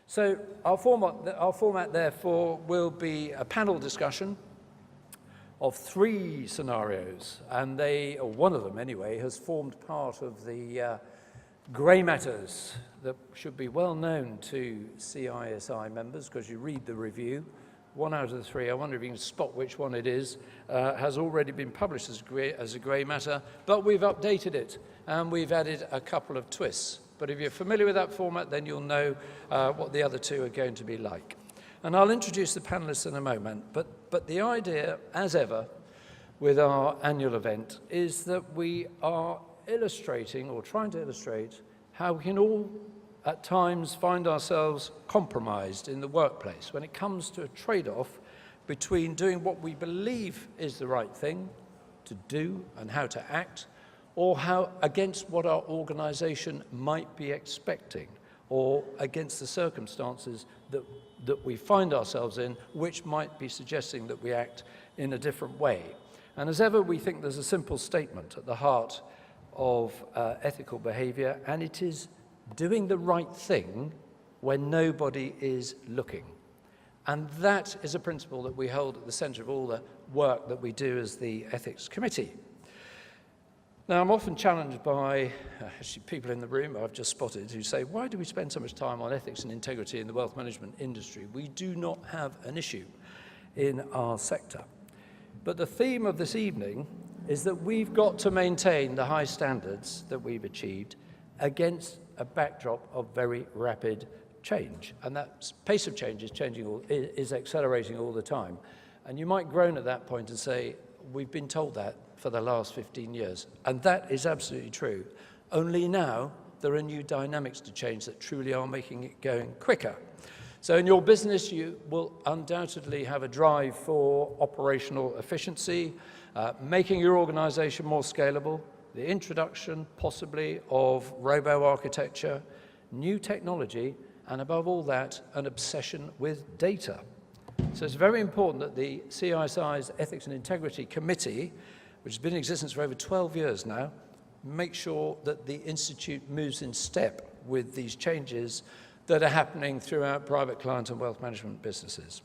So our format, therefore, will be a panel discussion of 3 scenarios, and or one of them anyway, has formed part of the grey matters that should be well known to CISI members, because you read the review. 1 out of the 3, I wonder if you can spot which one it is, has already been published as a grey matter, but we've updated it, and we've added a couple of twists. But if you're familiar with that format, then you'll know what the other 2 are going to be like. And I'll introduce the panelists in a moment, but the idea, as ever, with our annual event, is that we are illustrating, or trying to illustrate, how we can all, at times, find ourselves compromised in the workplace when it comes to a trade-off between doing what we believe is the right thing to do and how to act, or how against what our organization might be expecting, or against the circumstances that we find ourselves in, which might be suggesting that we act in a different way. And as ever, we think there's a simple statement at the heart of ethical behavior, and it is doing the right thing when nobody is looking. And that is a principle that we hold at the center of all the work that we do as the Ethics Committee. Now, I'm often challenged by actually people in the room I've just spotted who say, why do we spend so much time on ethics and integrity in the wealth management industry? We do not have an issue in our sector. But the theme of this evening is that we've got to maintain the high standards that we've achieved against a backdrop of very rapid change. And that pace of change is accelerating all the time. And you might groan at that point and say, we've been told that for the last 15 years. And that is absolutely true. Only now there are new dynamics to change that truly are making it going quicker. So in your business, you will undoubtedly have a drive for operational efficiency, making your organization more scalable, the introduction, possibly, of robo-architecture, new technology, and above all that, an obsession with data. So it's very important that the CISI's Ethics and Integrity Committee, which has been in existence for over 12 years now, make sure that the Institute moves in step with these changes that are happening throughout private client and wealth management businesses.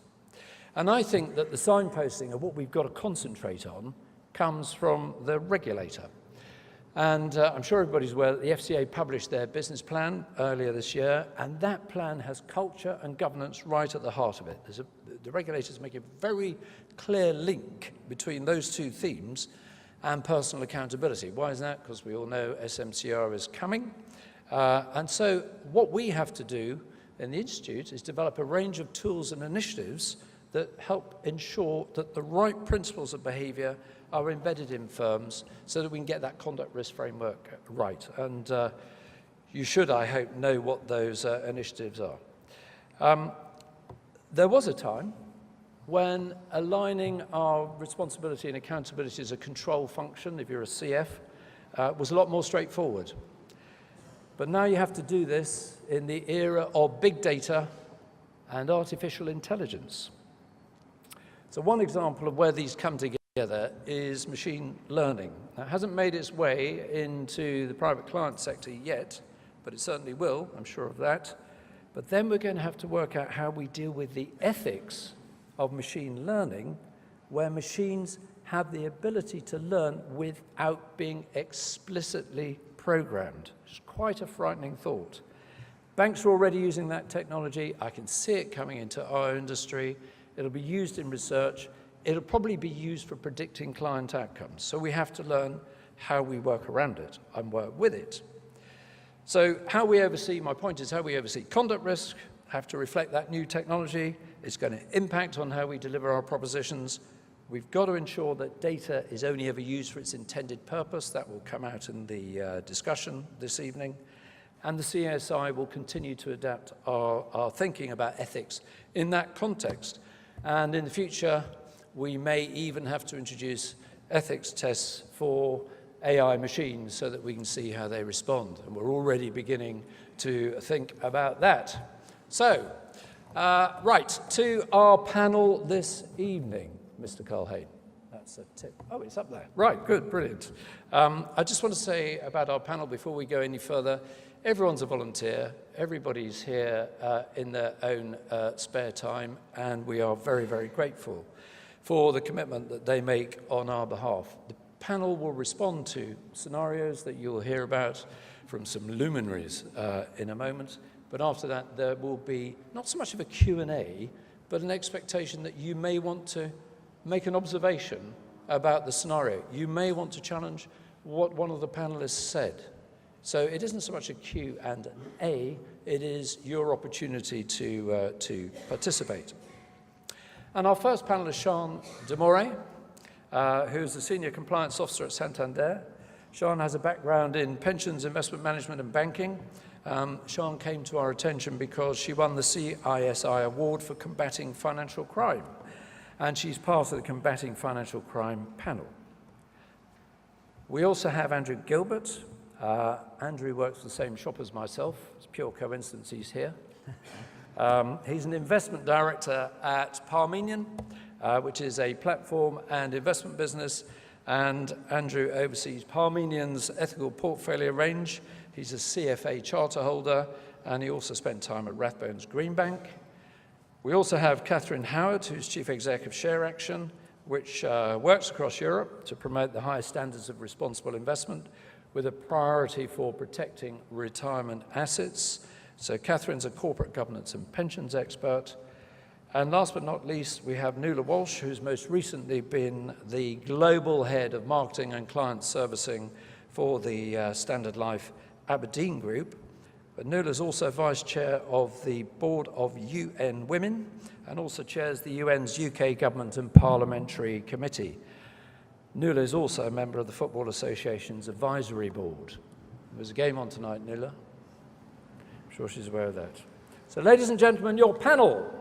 And I think that the signposting of what we've got to concentrate on comes from the regulator. And I'm sure everybody's aware that the FCA published their business plan earlier this year, and that plan has culture and governance right at the heart of it. The regulators make a very clear link between those 2 themes and personal accountability. Why is that? Because we all know SMCR is coming. And so what we have to do in the Institute is develop a range of tools and initiatives that help ensure that the right principles of behavior are embedded in firms so that we can get that conduct risk framework right. And you should, I hope, know what those initiatives are. There was a time when aligning our responsibility and accountability as a control function, if you're a CF, was a lot more straightforward. But now you have to do this in the era of big data and artificial intelligence. So one example of where these come together is machine learning. Now, it hasn't made its way into the private client sector yet, but it certainly will, I'm sure of that. But then we're going to have to work out how we deal with the ethics of machine learning, where machines have the ability to learn without being explicitly programmed. It's quite a frightening thought. Banks are already using that technology. I can see it coming into our industry. It'll be used in research. It'll probably be used for predicting client outcomes. So we have to learn how we work around it and work with it. So how we oversee, my point is how we oversee conduct risk, have to reflect that new technology. It's going to impact on how we deliver our propositions. We've got to ensure that data is only ever used for its intended purpose. That will come out in the discussion this evening. And the CSI will continue to adapt our thinking about ethics in that context. And in the future, we may even have to introduce ethics tests for AI machines so that we can see how they respond. And we're already beginning to think about that. So, right, to our panel this evening, Mr. Carl Hayne. that's a tip. Oh, it's up there. Right, good, brilliant. I just want to say about our panel before we go any further, everyone's a volunteer. Everybody's here in their own spare time, and we are very, very grateful for the commitment that they make on our behalf. The panel will respond to scenarios that you'll hear about from some luminaries in a moment, but after that there will be not so much of a Q&A, but an expectation that you may want to make an observation about the scenario. You may want to challenge what one of the panelists said. So it isn't so much a Q&A, it is your opportunity to participate. And our first panelist, Sean Demore, who's the Senior Compliance Officer at Santander. Sean has a background in pensions, investment management, and banking. Sean came to our attention because she won the CISI Award for Combating Financial Crime, and she's part of the Combating Financial Crime panel. We also have Andrew Gilbert. Andrew works for the same shop as myself. It's pure coincidence he's here. He's an investment director at Parmenion, which is a platform and investment business, and Andrew oversees Parmenion's ethical portfolio range. He's a CFA charter holder, and he also spent time at Rathbones Greenbank. We also have Catherine Howard, who's Chief Exec of Share Action, which works across Europe to promote the highest standards of responsible investment with a priority for protecting retirement assets. So Catherine's a corporate governance and pensions expert. And last but not least, we have Nuala Walsh, who's most recently been the global head of marketing and client servicing for the Standard Life Aberdeen Group. But Nuala's also vice chair of the board of UN Women and also chairs the UN's UK Government and Parliamentary Committee. Nuala is also a member of the Football Association's advisory board. There's a game on tonight, Nuala. I'm sure she's aware of that. So ladies and gentlemen, your panel.